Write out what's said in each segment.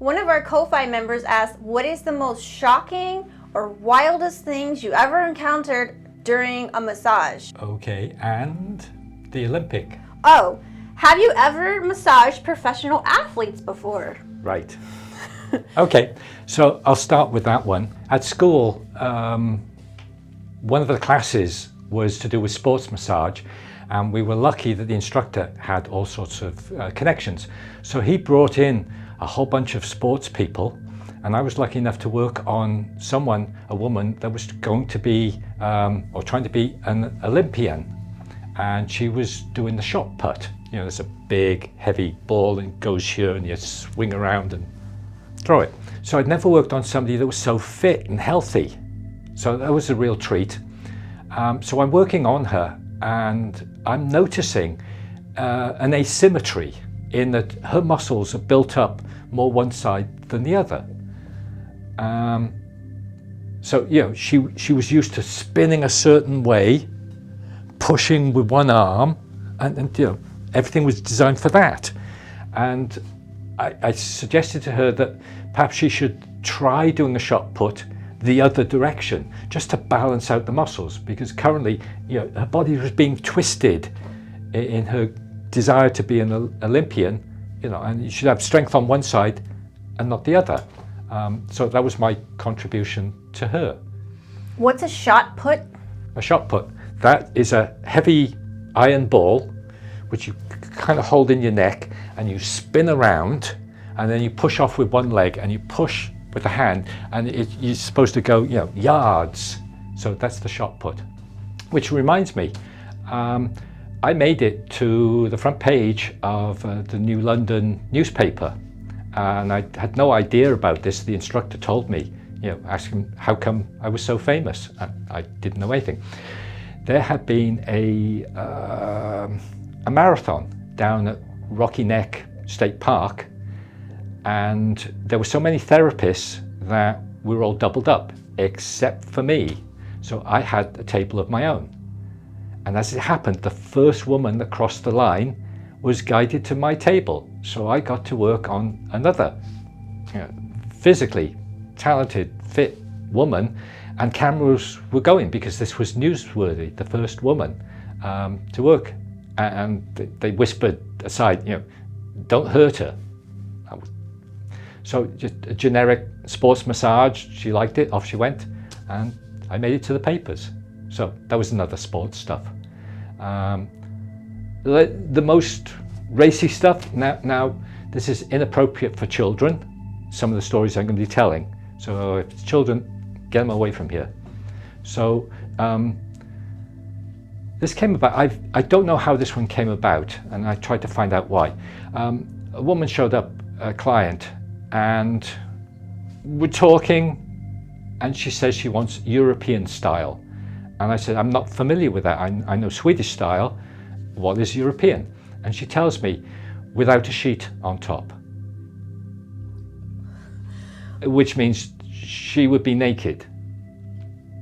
One of our Ko-Fi members asked, what is the most shocking or wildest things you ever encountered during a massage? Okay, and the Olympic. Oh, have you ever massaged professional athletes before? Right. Okay, so I'll start with that one. At school, one of the classes was to do with sports massage, and we were lucky that the instructor had all sorts of connections. So he brought in a whole bunch of sports people, and I was lucky enough to work on a woman that was going to be, or trying to be an Olympian, and she was doing the shot put. You know, there's a big, heavy ball and it goes here and you swing around and throw it. So I'd never worked on somebody that was so fit and healthy. So that was a real treat. So I'm working on her and I'm noticing an asymmetry in that her muscles are built up more one side than the other. So, you know, she was used to spinning a certain way, pushing with one arm, and you know, everything was designed for that. And I suggested to her that perhaps she should try doing a shot put the other direction, just to balance out the muscles, because currently, you know, her body was being twisted in her desire to be an Olympian, you know, and you should have strength on one side and not the other. So that was my contribution to her. What's a shot put? A shot put, that is a heavy iron ball which you kind of hold in your neck and you spin around, and then you push off with one leg and you push with the hand, and you're supposed to go, you know, yards. So that's the shot put. Which reminds me, I made it to the front page of the New London newspaper, and I had no idea about this. The instructor told me, you know, asking how come I was so famous, and I didn't know anything. There had been a marathon down at Rocky Neck State Park, and there were so many therapists that we were all doubled up except for me. So I had a table of my own, and as it happened, the first woman that crossed the line was guided to my table. So I got to work on another, you know, physically talented, fit woman, and cameras were going because this was newsworthy, the first woman to work. And they whispered aside, you know, don't hurt her. So just a generic sports massage, she liked it, off she went, and I made it to the papers. So that was another sports stuff. The most racy stuff, now this is inappropriate for children, some of the stories I'm going to be telling. So if it's children, get them away from here. So this came about, I don't know how this one came about, and I tried to find out why. A woman showed up, a client, and we're talking, and she says she wants European style. And I said, I'm not familiar with that. I know Swedish style. What is European? And she tells me, without a sheet on top. Which means she would be naked.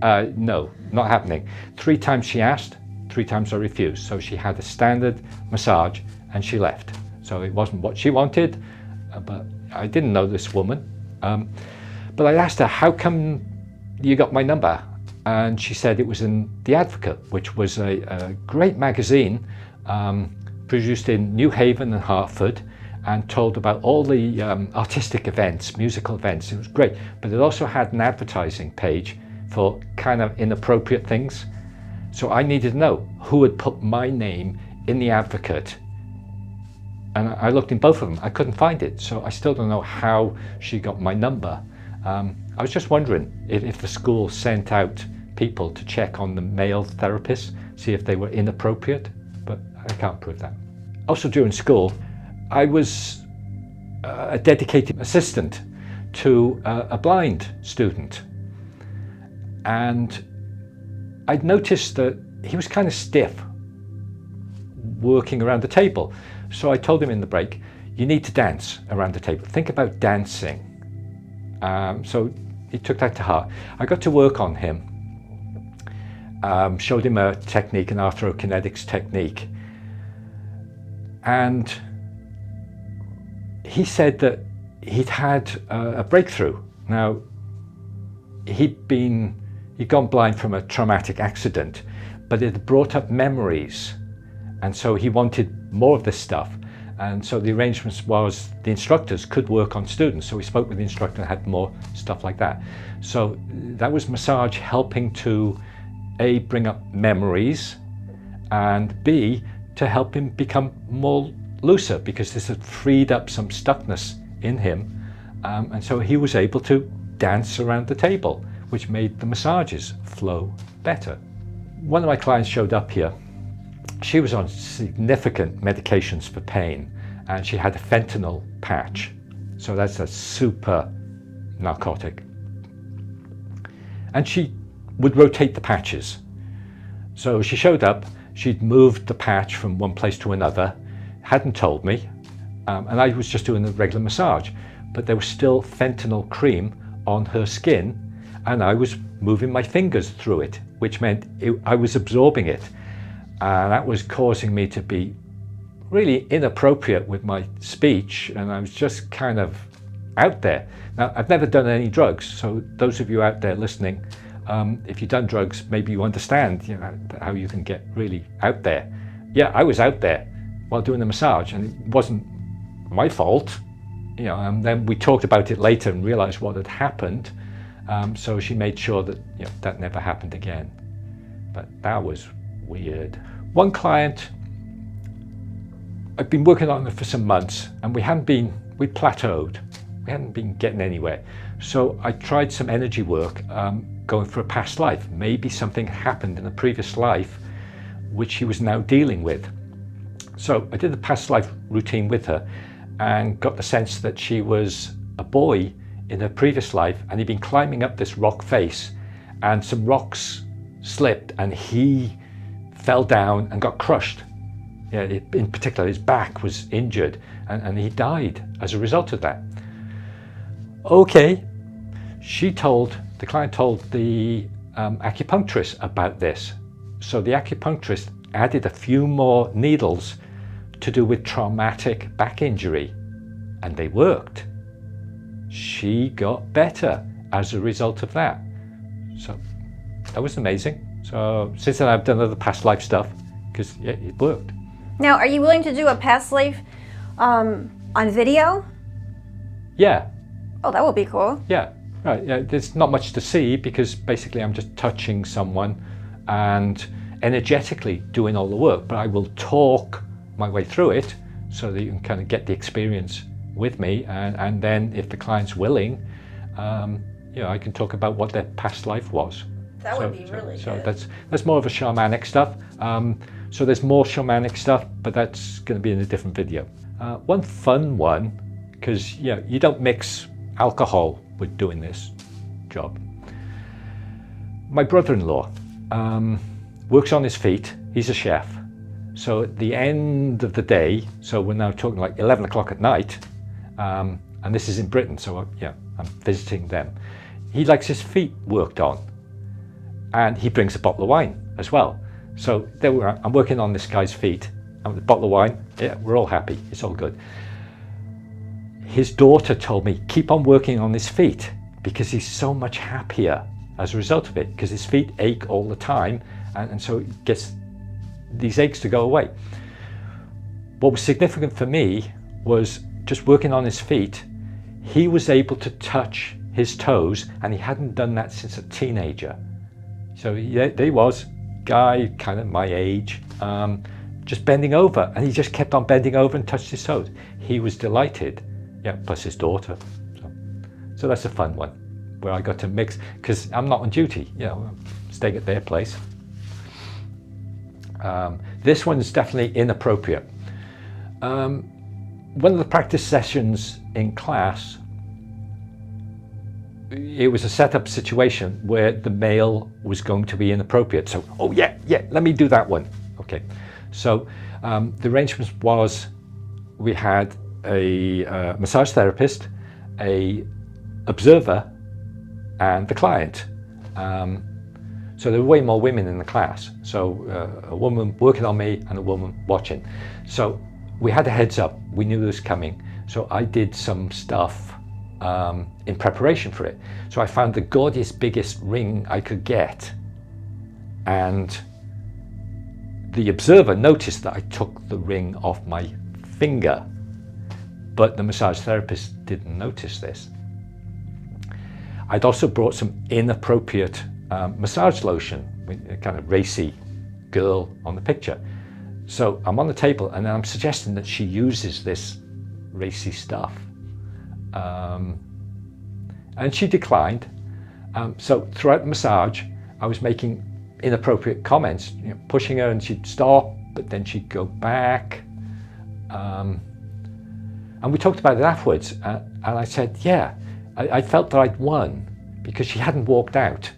No, not happening. 3 times she asked, 3 times I refused. So she had a standard massage and she left. So it wasn't what she wanted, but I didn't know this woman. But I asked her, how come you got my number? And she said it was in The Advocate, which was a great magazine produced in New Haven and Hartford, and told about all the artistic events, musical events. It was great, but it also had an advertising page for kind of inappropriate things. So I needed to know who had put my name in The Advocate. And I looked in both of them, I couldn't find it. So I still don't know how she got my number. I was just wondering if the school sent out people to check on the male therapists, see if they were inappropriate, but I can't prove that. Also during school, I was a dedicated assistant to a blind student. And I'd noticed that he was kind of stiff working around the table. So I told him in the break, you need to dance around the table. Think about dancing. So he took that to heart. I got to work on him, showed him a technique, an arthrokinetics technique. And he said that he'd had a breakthrough. Now, he'd gone blind from a traumatic accident, but it had brought up memories, and so he wanted more of this stuff. And so the arrangements was the instructors could work on students. So we spoke with the instructor and had more stuff like that. So that was massage helping to A, bring up memories, and B, to help him become more looser, because this had freed up some stuckness in him. And so he was able to dance around the table, which made the massages flow better. One of my clients showed up here. She was on significant medications for pain, and she had a fentanyl patch. So that's a super narcotic. And she would rotate the patches. So she showed up, she'd moved the patch from one place to another, hadn't told me, and I was just doing a regular massage, but there was still fentanyl cream on her skin, and I was moving my fingers through it, which meant I was absorbing it. And that was causing me to be really inappropriate with my speech, and I was just kind of out there. Now, I've never done any drugs, so those of you out there listening, if you've done drugs, maybe you understand, how you can get really out there. Yeah, I was out there while doing the massage, and it wasn't my fault, and then we talked about it later and realized what had happened. So she made sure that that never happened again. But that was weird. One client, I've been working on it for some months, and we plateaued. We hadn't been getting anywhere. So I tried some energy work, going for a past life. Maybe something happened in a previous life which she was now dealing with. So I did the past life routine with her and got the sense that she was a boy in her previous life, and he'd been climbing up this rock face, and some rocks slipped and he fell down and got crushed. In particular, his back was injured, and he died as a result of that. Okay, the client told the acupuncturist about this. So the acupuncturist added a few more needles to do with traumatic back injury, and they worked. She got better as a result of that. So that was amazing. So since then I've done other past life stuff, because it worked. Now, are you willing to do a past life on video? Yeah. Oh, that would be cool. Yeah, right. Yeah, there's not much to see, because basically I'm just touching someone and energetically doing all the work, but I will talk my way through it so that you can kind of get the experience with me, and then if the client's willing, I can talk about what their past life was. That would be really good. So that's more of a shamanic stuff. So there's more shamanic stuff, but that's going to be in a different video. One fun one, because you don't mix alcohol with doing this job. My brother-in-law works on his feet. He's a chef. So at the end of the day, so we're now talking like 11 o'clock at night, and this is in Britain, so I'm visiting them. He likes his feet worked on, and he brings a bottle of wine as well. So there we are. I'm working on this guy's feet, and with a bottle of wine, we're all happy. It's all good. His daughter told me, keep on working on his feet, because he's so much happier as a result of it, because his feet ache all the time, and so it gets these aches to go away. What was significant for me was just working on his feet. He was able to touch his toes, and he hadn't done that since a teenager. So there he was, guy kind of my age, just bending over, and he just kept on bending over and touched his toes. He was delighted, plus his daughter. So that's a fun one, where I got to mix, because I'm not on duty, I'm staying at their place. This one's definitely inappropriate. One of the practice sessions in class, it was a set-up situation where the male was going to be inappropriate. So, let me do that one. Okay. So the arrangement was, we had a massage therapist, a observer, and the client. So there were way more women in the class. So a woman working on me and a woman watching. So we had a heads up. We knew this was coming. So I did some stuff in preparation for it. So I found the gaudiest, biggest ring I could get, and the observer noticed that I took the ring off my finger, but the massage therapist didn't notice this. I'd also brought some inappropriate massage lotion, with a kind of racy girl on the picture. So I'm on the table and I'm suggesting that she uses this racy stuff. And she declined. So throughout the massage, I was making inappropriate comments, pushing her, and she'd stop, but then she'd go back. And we talked about it afterwards, and I said, yeah, I felt that I'd won because she hadn't walked out.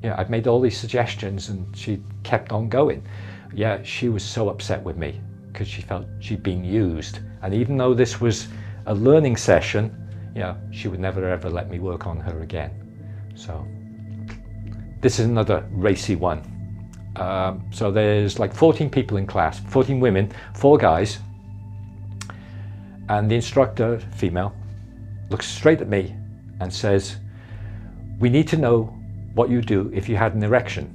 I'd made all these suggestions and she kept on going. Yeah, she was so upset with me because she felt she'd been used. And even though this was a learning session, she would never ever let me work on her again. So this is another racy one. So there's like 14 people in class, 14 women, 4 guys. And the instructor, female, looks straight at me and says, "We need to know what you do if you had an erection."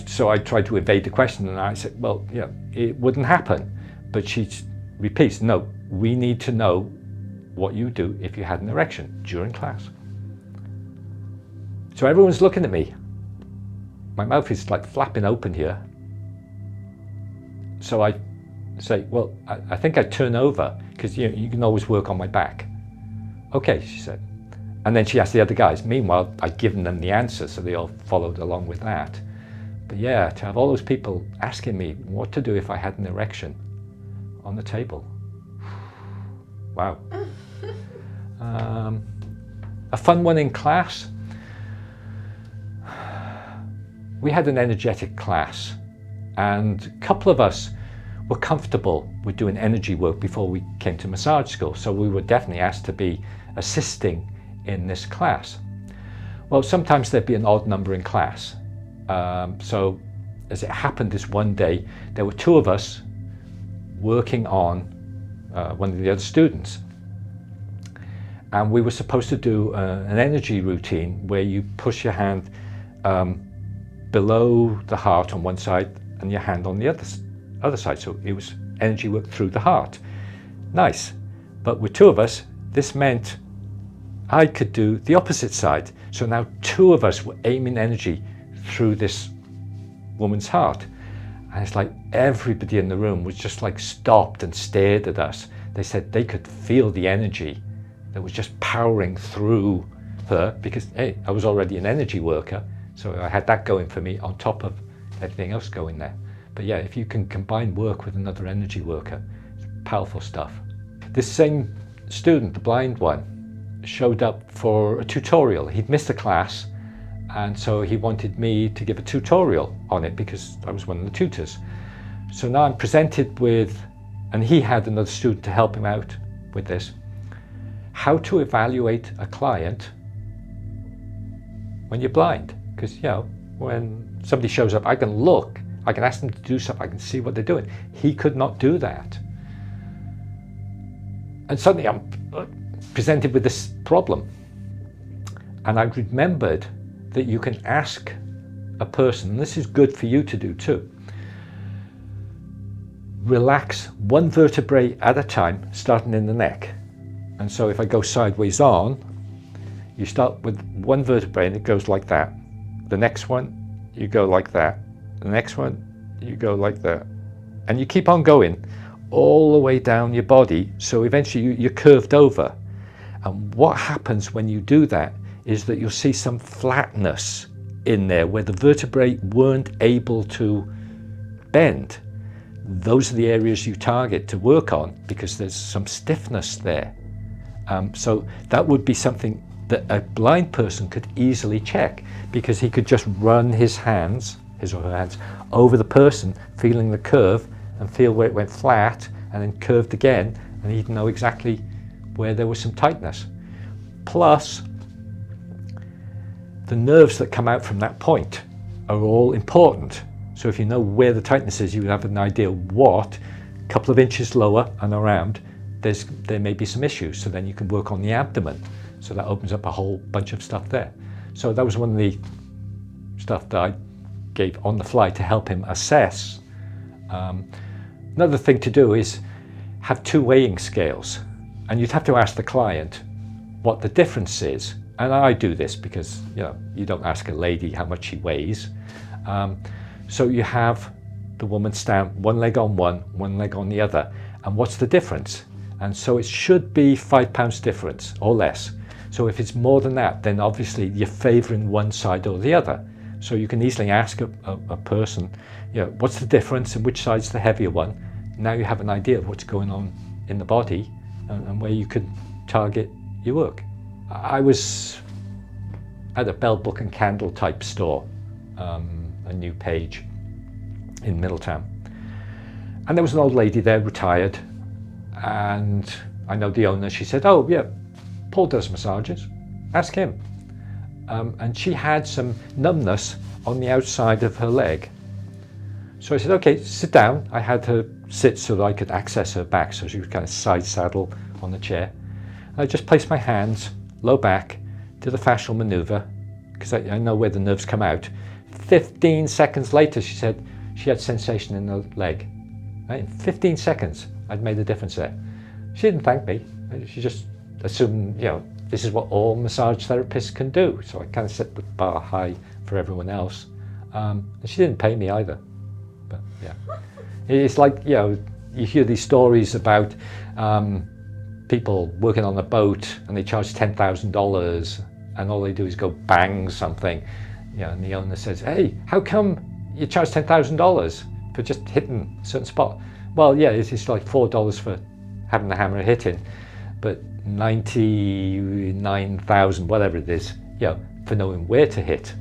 So I tried to evade the question, and I said, well, it wouldn't happen. But she repeats, "No, we need to know what you do if you had an erection during class." So everyone's looking at me. My mouth is like flapping open here. So I say, well, I think I'd turn over because you can always work on my back. Okay, she said. And then she asked the other guys. Meanwhile, I'd given them the answer, so they all followed along with that. But yeah, to have all those people asking me what to do if I had an erection on the table. Wow. A fun one in class. We had an energetic class, and a couple of us were comfortable with doing energy work before we came to massage school. So we were definitely asked to be assisting in this class. Well, sometimes there'd be an odd number in class. So as it happened this one day, there were 2 of us working on one of the other students. And we were supposed to do an energy routine where you push your hand below the heart on one side and your hand on the other side. So it was energy work through the heart. Nice. But with 2 of us, this meant I could do the opposite side. So now 2 of us were aiming energy through this woman's heart. And it's like everybody in the room was just like stopped and stared at us. They said they could feel the energy that was just powering through her because, hey, I was already an energy worker. So I had that going for me on top of everything else going there. But yeah, if you can combine work with another energy worker, it's powerful stuff. This same student, the blind one, showed up for a tutorial. He'd missed a class, and so he wanted me to give a tutorial on it because I was one of the tutors. So now I'm presented with, and he had another student to help him out with this, how to evaluate a client when you're blind. Because, when somebody shows up, I can look, I can ask them to do something, I can see what they're doing. He could not do that. And suddenly I'm presented with this problem. And I remembered that you can ask a person, and this is good for you to do too, relax one vertebrae at a time, starting in the neck. And so if I go sideways on, you start with one vertebrae and it goes like that. The next one, you go like that. The next one, you go like that. And you keep on going all the way down your body, so eventually you're curved over. And what happens when you do that is that you'll see some flatness in there where the vertebrae weren't able to bend. Those are the areas you target to work on because there's some stiffness there. So that would be something that a blind person could easily check because he could just run his hands, his or her hands, over the person, feeling the curve and feel where it went flat and then curved again, and he'd know exactly where there was some tightness. Plus, the nerves that come out from that point are all important. So if you know where the tightness is, you have an idea what, a couple of inches lower and around, there may be some issues. So then you can work on the abdomen. So that opens up a whole bunch of stuff there. So that was one of the stuff that I gave on the fly to help him assess. Another thing to do is have 2 weighing scales, and you'd have to ask the client what the difference is. And I do this because you don't ask a lady how much she weighs. So you have the woman stand one leg on one leg on the other, and what's the difference? And so it should be 5 pounds difference or less. So if it's more than that, then obviously you're favoring one side or the other. So you can easily ask a person, what's the difference and which side's the heavier one? Now you have an idea of what's going on in the body and where you could target your work. I was at a bell, book and candle type store, a new page in Middletown. And there was an old lady there, retired, and I know the owner. She said, oh yeah, Paul does massages, ask him. And she had some numbness on the outside of her leg. So I said, okay, sit down. I had her sit so that I could access her back, so she was kind of side saddle on the chair. And I just placed my hands low back, did a fascial maneuver, because I know where the nerves come out. 15 seconds later, she said she had sensation in the leg. Right? In 15 seconds, I'd made a difference there. She didn't thank me. She just assumed, this is what all massage therapists can do. So I kind of set the bar high for everyone else. And she didn't pay me either. But yeah, it's like, you hear these stories about people working on a boat and they charge $10,000 and all they do is go bang something. And the owner says, hey, how come you charge $10,000 for just hitting a certain spot? Well, yeah, it's like $4 for having the hammer hitting, but 99,000, whatever it is, for knowing where to hit.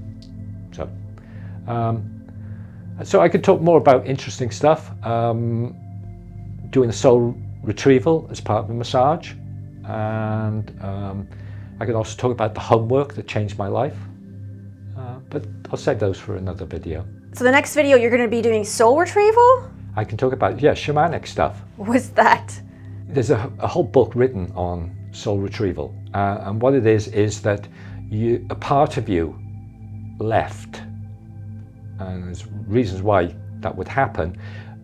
So I could talk more about interesting stuff. Doing a soul retrieval as part of the massage, and I could also talk about the homework that changed my life. But I'll save those for another video. So the next video you're going to be doing soul retrieval? I can talk about, shamanic stuff. What's that? There's a whole book written on soul retrieval. And what it is that a part of you left. And there's reasons why that would happen,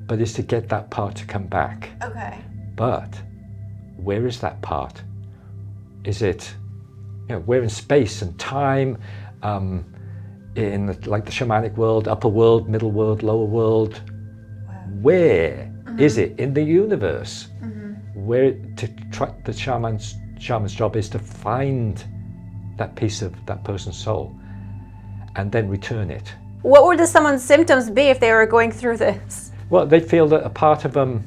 but it's to get that part to come back. Okay. But where is that part? Is it, we're in space and time, in the shamanic world, upper world, middle world, lower world. Wow. Where is it in the universe? Where the shaman's job is to find that piece of that person's soul and then return it. What would someone's symptoms be if they were going through this? Well, they feel that a part of them,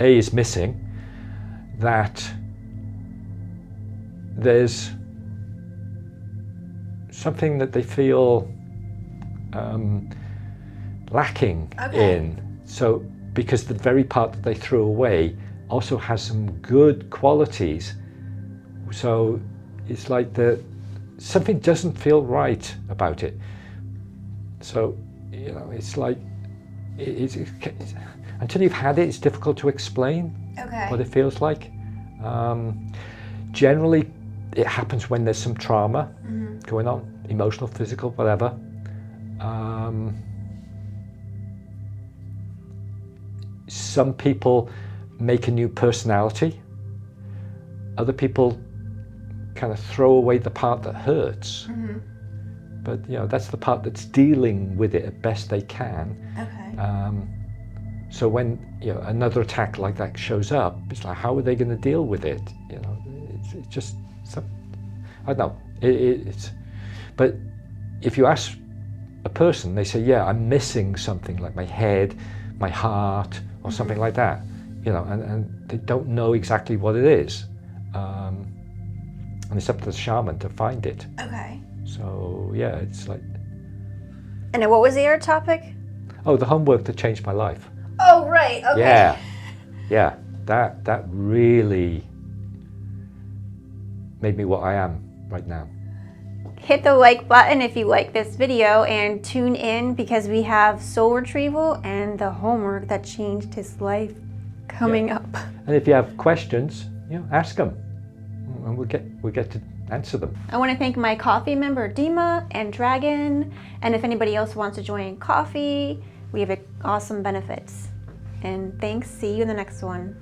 is missing, that there's something that they feel lacking in. So, because the very part that they threw away also has some good qualities. So it's like something doesn't feel right about it. So, it's like, it's until you've had it, it's difficult to explain what it feels like. Generally, it happens when there's some trauma going on, emotional, physical, whatever. Some people make a new personality. Other people kind of throw away the part that hurts. But that's the part that's dealing with it as best they can. So when another attack like that shows up, it's like, how are they going to deal with it? It's just I don't know. But if you ask a person, they say, yeah, I'm missing something like my head, my heart, or something like that. And they don't know exactly what it is. And it's up to the shaman to find it. So yeah, it's like. And what was the other topic? Oh, the homework that changed my life. Oh, right. Okay. Yeah. That really made me what I am right now. Hit the like button if you like this video, and tune in because we have soul retrieval and the homework that changed his life coming up. And if you have questions, ask them, and we'll get to answer them. I want to thank my coffee member Dima and Dragon, and if anybody else wants to join coffee, we have awesome benefits. And thanks. See you in the next one.